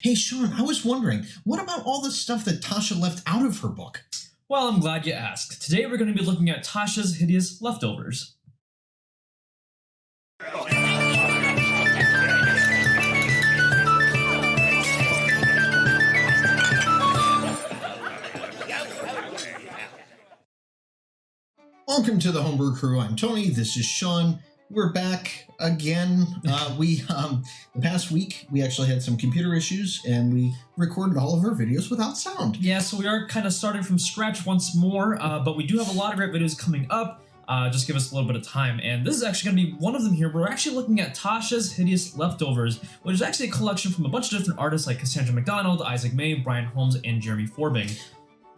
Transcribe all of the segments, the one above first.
Hey, Sean, I was wondering, what about all the stuff that Tasha left out of her book? Well, I'm glad you asked. Today we're going to be looking at Tasha's Hideous Leftovers. Welcome to the Homebrew Crew. I'm Tony. This is Sean. We're back again. The past week we actually had some computer issues and we recorded all of our videos without sound. Yeah, so we are kind of starting from scratch once more, but we do have a lot of great videos coming up. Just give us a little bit of time, and this is actually going to be one of them here. We're actually looking at Tasha's Hideous Leftovers, which is actually a collection from a bunch of different artists like Cassandra MacDonald, Isaac May, Brian Holmes, and Jeremy Forbing.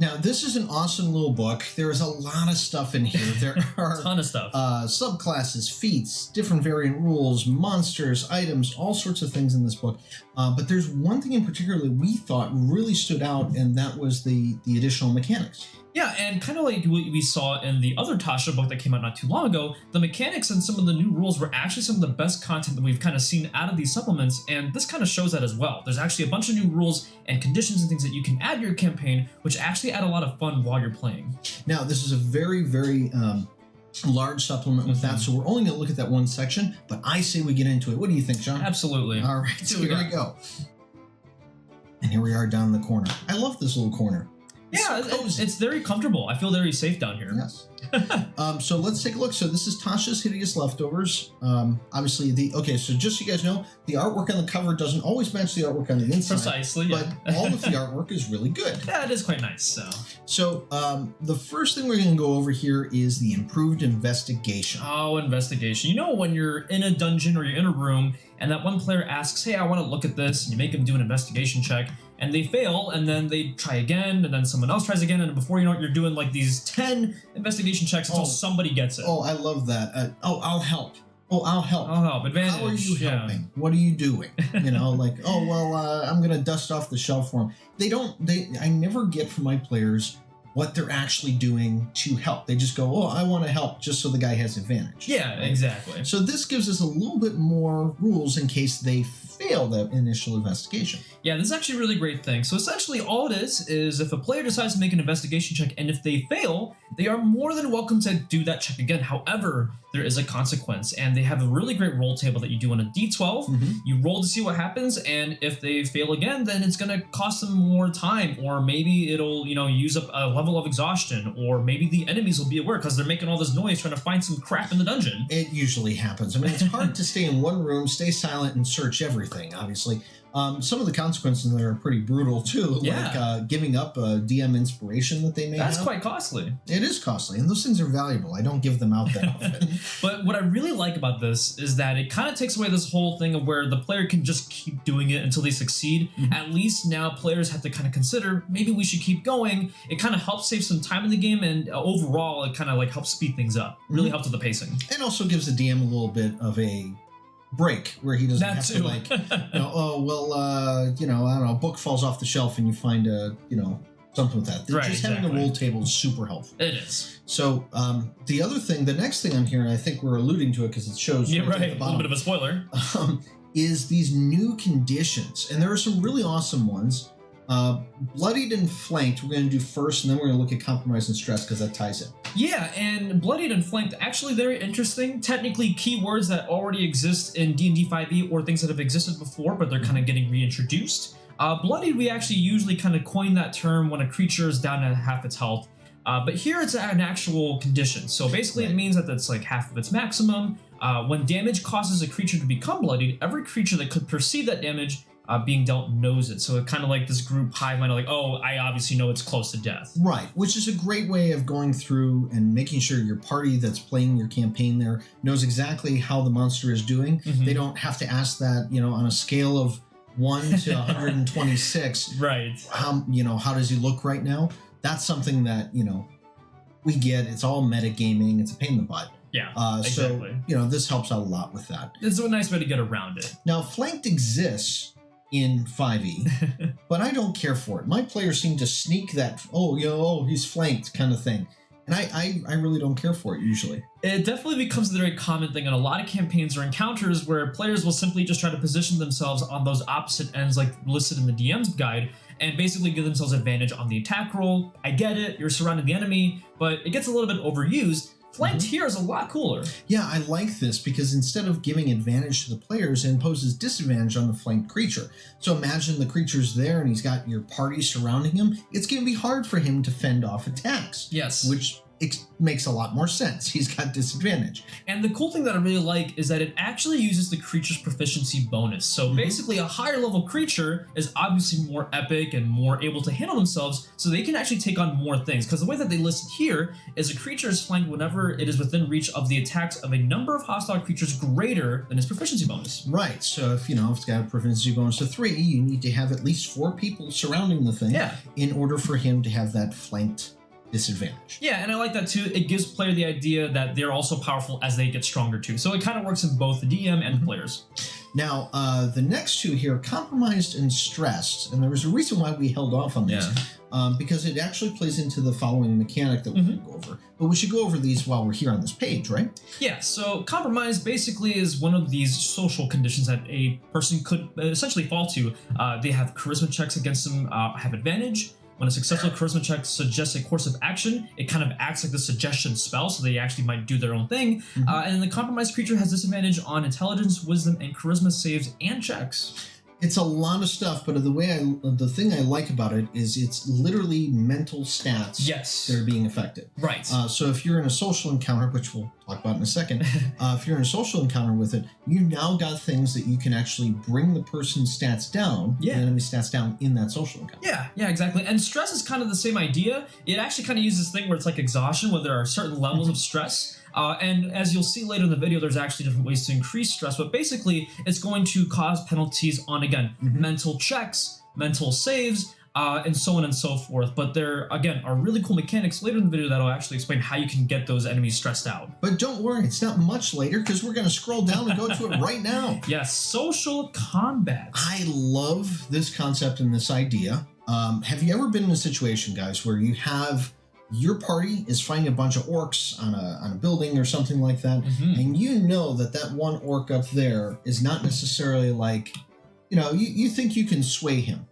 Now, this is an awesome little book. There is a lot of stuff in here. There are a ton of stuff. Subclasses, feats, different variant rules, monsters, items, all sorts of things in this book. But there's one thing in particular that we thought really stood out, and that was the additional mechanics. Yeah, and kind of like what we saw in the other Tasha book that came out not too long ago, the mechanics and some of the new rules were actually some of the best content that we've kind of seen out of these supplements, and this kind of shows that as well. There's actually a bunch of new rules and conditions and things that you can add to your campaign, which actually add a lot of fun while you're playing. Now, this is a very, very large supplement with that, so we're only going to look at that one section, but I say we get into it. What do you think, Sean? Absolutely. All right, so here we go. And here we are down in the corner. I love this little corner. Yeah, it's very comfortable. I feel very safe down here. Yes. So let's take a look. So this is Tasha's Hideous Leftovers. Obviously, so just so you guys know, the artwork on the cover doesn't always match the artwork on the inside. Precisely, yeah. But all of the artwork is really good. Yeah, it is quite nice. So the first thing we're going to go over here is the improved investigation. Oh, investigation. You know, when you're in a dungeon or you're in a room and that one player asks, hey, I want to look at this, and you make them do an investigation check, and they fail, and then they try again, and then someone else tries again, and before you know it, you're doing like these 10 investigation checks until somebody gets it. Oh, I love that. I'll help. Oh, I'll help. I'll help. Advantage. How are you helping? What are you doing? You know, like, oh, well, I'm going to dust off the shelf for them. I never get from my players what they're actually doing to help. They just go, oh, I want to help just so the guy has advantage. Yeah, right? Exactly. So this gives us a little bit more rules in case they fail that initial investigation. Yeah, this is actually a really great thing. So essentially all it is if a player decides to make an investigation check and if they fail, they are more than welcome to do that check again. However, there is a consequence, and they have a really great roll table that you do on a D12. You roll to see what happens, and if they fail again, then it's going to cost them more time, or maybe it'll, use up a level of exhaustion, or maybe the enemies will be aware because they're making all this noise trying to find some crap in the dungeon. It usually happens. I mean, it's hard to stay in one room, stay silent, and search everything, obviously. Some of the consequences there are pretty brutal too, like giving up a DM inspiration that they may have. That's quite costly. It is costly, and those things are valuable. I don't give them out that often. But what I really like about this is that it kind of takes away this whole thing of where the player can just keep doing it until they succeed. At least now players have to kind of consider, maybe we should keep going. It kind of helps save some time in the game, and overall it kind of like helps speed things up. Really helps with the pacing. It also gives the DM a little bit of a break where he doesn't have to like, oh, well, I don't know, a book falls off the shelf and you find something with that. Just having a roll table is super helpful. It is. So the next thing on here, and I think we're alluding to it because it shows at the bottom, a little bit of a spoiler, is these new conditions. And there are some really awesome ones. Bloodied and Flanked, we're going to do first, and then we're going to look at Compromise and Stress because that ties in. Yeah, and Bloodied and Flanked, actually very interesting. Technically keywords that already exist in D&D 5e or things that have existed before, but they're kind of getting reintroduced. Bloodied, we actually usually kind of coin that term when a creature is down to half its health. But here it's an actual condition. So basically it means that that's like half of its maximum. When damage causes a creature to become bloodied, every creature that could perceive that damage being dealt knows it. So it kind of like this group hive mind, like, oh, I obviously know it's close to death. Right, which is a great way of going through and making sure your party that's playing your campaign there knows exactly how the monster is doing. They don't have to ask that, on a scale of 1 to 126. Right. How does he look right now? That's something that, we get. It's all metagaming. It's a pain in the butt. Yeah, exactly. So, this helps out a lot with that. It's a nice way to get around it. Now, Flanked exists in 5e, but I don't care for it. My players seem to sneak that, he's flanked kind of thing. And I really don't care for it usually. It definitely becomes a very common thing in a lot of campaigns or encounters where players will simply just try to position themselves on those opposite ends like listed in the DM's guide and basically give themselves advantage on the attack roll. I get it, you're surrounding the enemy, but it gets a little bit overused. Flanked here is a lot cooler. Yeah, I like this because instead of giving advantage to the players, it imposes disadvantage on the flanked creature. So imagine the creature's there and he's got your party surrounding him. It's going to be hard for him to fend off attacks. Yes. Which makes a lot more sense. He's got disadvantage. And the cool thing that I really like is that it actually uses the creature's proficiency bonus. So basically a higher level creature is obviously more epic and more able to handle themselves, so they can actually take on more things. Because the way that they list it here is a creature is flanked whenever it is within reach of the attacks of a number of hostile creatures greater than its proficiency bonus. Right, so if it's got a proficiency bonus of 3, you need to have at least 4 people surrounding the thing in order for him to have that flanked disadvantage. Yeah, and I like that too. It gives player the idea that they're also powerful as they get stronger too. So it kind of works in both the DM and the players. Now, the next two here, compromised and stressed, and there was a reason why we held off on this, because it actually plays into the following mechanic that we're going to go over. But we should go over these while we're here on this page, right? Yeah, so compromise basically is one of these social conditions that a person could essentially fall to. They have charisma checks against them, have advantage. When a successful charisma check suggests a course of action, it kind of acts like the suggestion spell, so they actually might do their own thing. And the compromised creature has disadvantage on intelligence, wisdom, and charisma saves and checks. It's a lot of stuff, but the thing I like about it is it's literally mental stats that are being affected. Right. So if you're in a social encounter, which we'll talk about in a second, if you're in a social encounter with it, you now got things that you can actually bring the person's stats down, the enemy stats down in that social encounter. Yeah, exactly. And stress is kind of the same idea. It actually kind of uses this thing where it's like exhaustion, where there are certain levels of stress. And as you'll see later in the video, there's actually different ways to increase stress, but basically it's going to cause penalties on, again, mental checks, mental saves, and so on and so forth. But there, again, are really cool mechanics later in the video that'll actually explain how you can get those enemies stressed out. But don't worry, it's not much later because we're going to scroll down and go to it right now. Yes, social combat. I love this concept and this idea. Have you ever been in a situation, guys, where you have your party is fighting a bunch of orcs on a building or something like that, and you know that one orc up there is not necessarily like, you think you can sway him,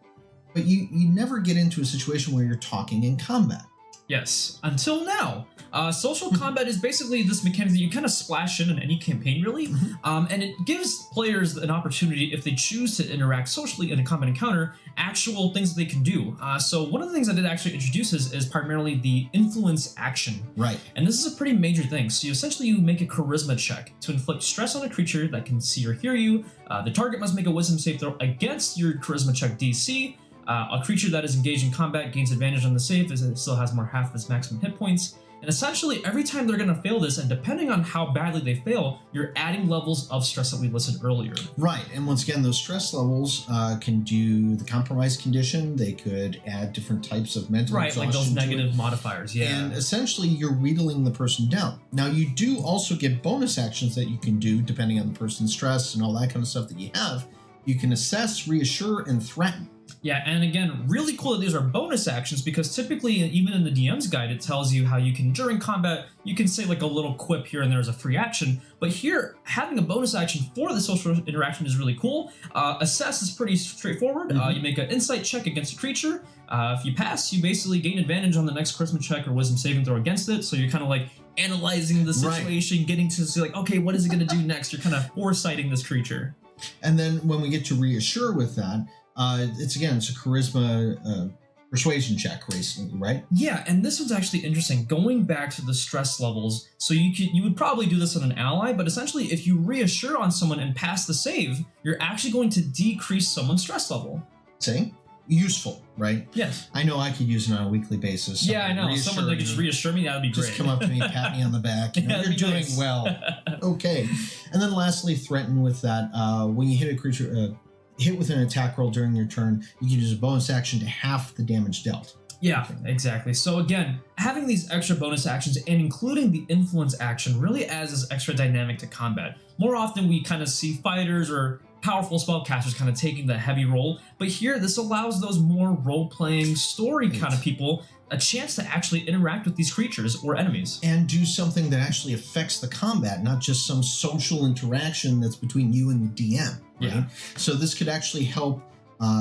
but you never get into a situation where you're talking in combat. Yes, until now. Social combat is basically this mechanic that you kind of splash in any campaign, really, and it gives players an opportunity, if they choose to interact socially in a combat encounter, actual things that they can do. So one of the things that it actually introduces is primarily the influence action. Right. And this is a pretty major thing. So you make a charisma check to inflict stress on a creature that can see or hear you. The target must make a wisdom save throw against your charisma check DC. A creature that is engaged in combat gains advantage on the save as it still has more half of its maximum hit points. And essentially, every time they're going to fail this, and depending on how badly they fail, you're adding levels of stress that we listed earlier. Right, and once again, those stress levels can do the compromised condition. They could add different types of mental exhaustion. Right, like those negative modifiers, And essentially, you're wheedling the person down. Now, you do also get bonus actions that you can do, depending on the person's stress and all that kind of stuff that you have. You can assess, reassure, and threaten. Yeah, and again, really cool that these are bonus actions because typically, even in the DM's guide, it tells you how you can, during combat, you can say like a little quip here and there as a free action. But here, having a bonus action for the social interaction is really cool. Assess is pretty straightforward. You make an insight check against a creature. If you pass, you basically gain advantage on the next charisma check or wisdom saving throw against it. So you're kind of like analyzing the situation, getting to see like, okay, what is it going to do next? You're kind of foresighting this creature. And then when we get to reassure with that, it's a charisma persuasion check, basically, right? Yeah, and this one's actually interesting. Going back to the stress levels, so you would probably do this on an ally, but essentially if you reassure on someone and pass the save, you're actually going to decrease someone's stress level. See? Useful, right? Yes. I know I could use it on a weekly basis. Yeah, I know. Someone that just reassure me, that would be great. Just come up to me, pat me on the back. You're doing nice. Well. Okay. And then lastly, threaten with that. When you hit a creature... hit with an attack roll during your turn, you can use a bonus action to half the damage dealt. Yeah, exactly. So again, having these extra bonus actions and including the influence action really adds this extra dynamic to combat. More often we kind of see fighters or powerful spellcasters kind of taking the heavy role. But here, this allows those more role-playing, story kind of people a chance to actually interact with these creatures or enemies. And do something that actually affects the combat, not just some social interaction that's between you and the DM. Right? Yeah. So this could actually help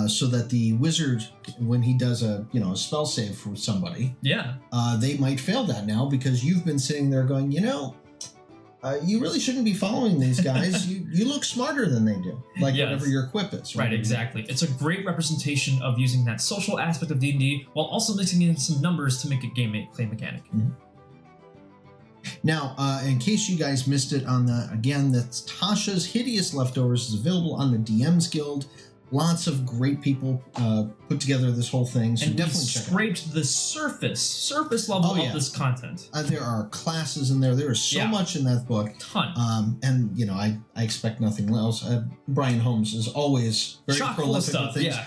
so that the wizard, when he does a spell save for somebody, they might fail that now because you've been sitting there going, you really shouldn't be following these guys. you look smarter than they do, whatever your equip is. Right, exactly. It's a great representation of using that social aspect of D&D while also mixing in some numbers to make a gameplay mechanic. Mm-hmm. Now, in case you guys missed it on that, again, that's Tasha's Hideous Leftovers is available on the DMsGuild. Lots of great people put together this whole thing, so and definitely check it out. Scraped the surface level of this content. There are classes in there. There is so much in that book. Ton. And I expect nothing else. Brian Holmes is always very prolific with things.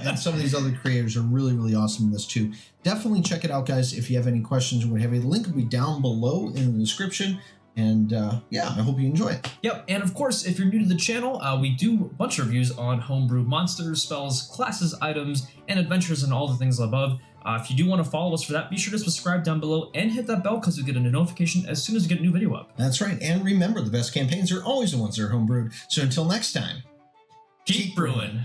And some of these other creators are really, really awesome in this too. Definitely check it out, guys. If you have any questions or what have you, the link will be down below in the description. And I hope you enjoy it. Yep, and of course, if you're new to the channel, we do a bunch of reviews on homebrew monsters, spells, classes, items, and adventures, and all the things above. If you do want to follow us for that, be sure to subscribe down below and hit that bell because you'll get a notification as soon as we get a new video up. That's right, and remember, the best campaigns are always the ones that are homebrewed. So until next time, keep brewing.